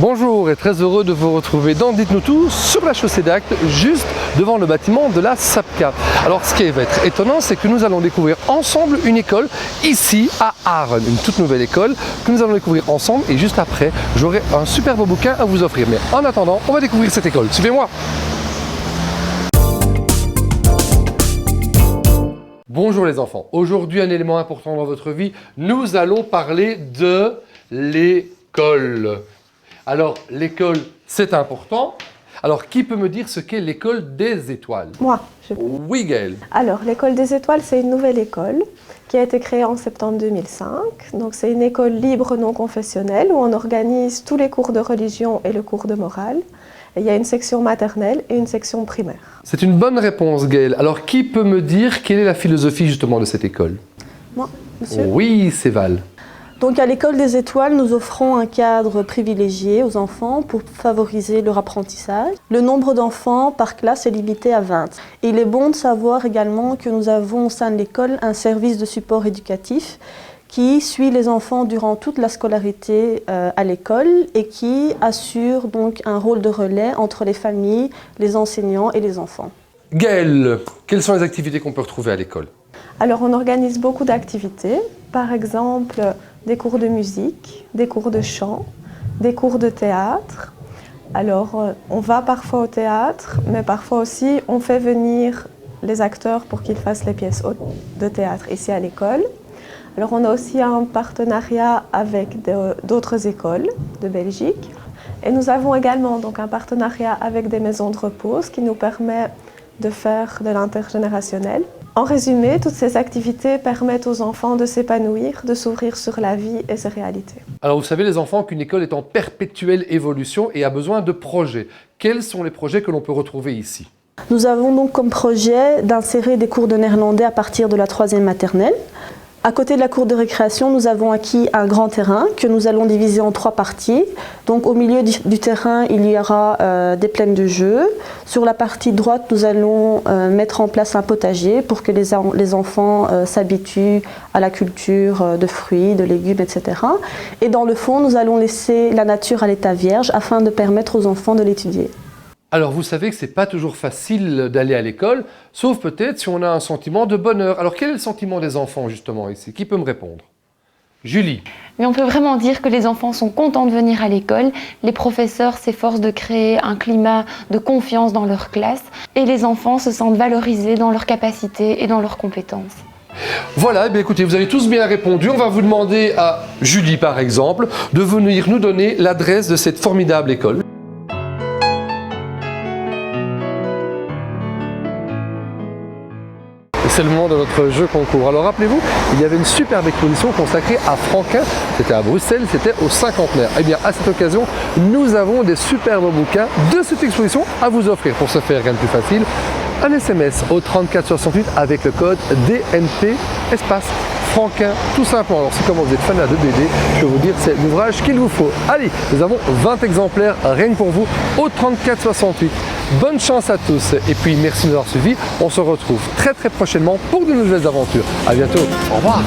Bonjour et très heureux de vous retrouver dans Dites-nous tout sur la chaussée d'Actes, juste devant le bâtiment de la SAPCA. Alors ce qui va être étonnant, c'est que nous allons découvrir ensemble une école ici à Aachen, une toute nouvelle école que nous allons découvrir ensemble et juste après, j'aurai un superbe bouquin à vous offrir. Mais en attendant, on va découvrir cette école. Suivez-moi! Bonjour les enfants, aujourd'hui un élément important dans votre vie, nous allons parler de l'école. Alors l'école c'est important, alors qui peut me dire ce qu'est l'école des étoiles? Moi. Oui Gaëlle. Alors l'école des étoiles c'est une nouvelle école qui a été créée en septembre 2005. Donc c'est une école libre non confessionnelle où on organise tous les cours de religion et le cours de morale. Et il y a une section maternelle et une section primaire. C'est une bonne réponse Gaëlle. Alors qui peut me dire quelle est la philosophie justement de cette école? Moi, monsieur. Oui, c'est Val. Donc à l'école des étoiles, nous offrons un cadre privilégié aux enfants pour favoriser leur apprentissage. Le nombre d'enfants par classe est limité à 20. Et il est bon de savoir également que nous avons au sein de l'école un service de support éducatif qui suit les enfants durant toute la scolarité à l'école et qui assure donc un rôle de relais entre les familles, les enseignants et les enfants. Gaëlle, quelles sont les activités qu'on peut retrouver à l'école? Alors on organise beaucoup d'activités, par exemple des cours de musique, des cours de chant, des cours de théâtre. Alors on va parfois au théâtre, mais parfois aussi on fait venir les acteurs pour qu'ils fassent les pièces de théâtre ici à l'école. Alors on a aussi un partenariat avec d'autres écoles de Belgique. Et nous avons également donc un partenariat avec des maisons de repos, ce qui nous permet de faire de l'intergénérationnel. En résumé, toutes ces activités permettent aux enfants de s'épanouir, de s'ouvrir sur la vie et ses réalités. Alors vous savez les enfants qu'une école est en perpétuelle évolution et a besoin de projets. Quels sont les projets que l'on peut retrouver ici? Nous avons donc comme projet d'insérer des cours de néerlandais à partir de la 3e maternelle. À côté de la cour de récréation, nous avons acquis un grand terrain que nous allons diviser en 3 parties. Donc au milieu du terrain, il y aura des plaines de jeux. Sur la partie droite, nous allons mettre en place un potager pour que les enfants s'habituent à la culture de fruits, de légumes, etc. Et dans le fond, nous allons laisser la nature à l'état vierge afin de permettre aux enfants de l'étudier. Alors vous savez que c'est pas toujours facile d'aller à l'école, sauf peut-être si on a un sentiment de bonheur. Alors quel est le sentiment des enfants justement ici? Qui peut me répondre? Julie. Mais on peut vraiment dire que les enfants sont contents de venir à l'école, les professeurs s'efforcent de créer un climat de confiance dans leur classe et les enfants se sentent valorisés dans leurs capacités et dans leurs compétences. Voilà, eh bien écoutez, vous avez tous bien répondu. On va vous demander à Julie par exemple de venir nous donner l'adresse de cette formidable école. C'est le moment de notre jeu concours. Alors rappelez-vous, il y avait une superbe exposition consacrée à Franquin, c'était à Bruxelles, c'était au cinquantenaire. Et bien à cette occasion, nous avons des superbes bouquins de cette exposition à vous offrir. Pour ce faire, rien de plus facile, un SMS au 3468 avec le code DNP espace Franquin, tout simplement. Alors si comme vous êtes fan de BD, je peux vous dire c'est l'ouvrage qu'il vous faut. Allez, nous avons 20 exemplaires rien que pour vous au 3468. Bonne chance à tous et puis merci de nous avoir suivis. On se retrouve très prochainement pour de nouvelles aventures. À bientôt. Au revoir.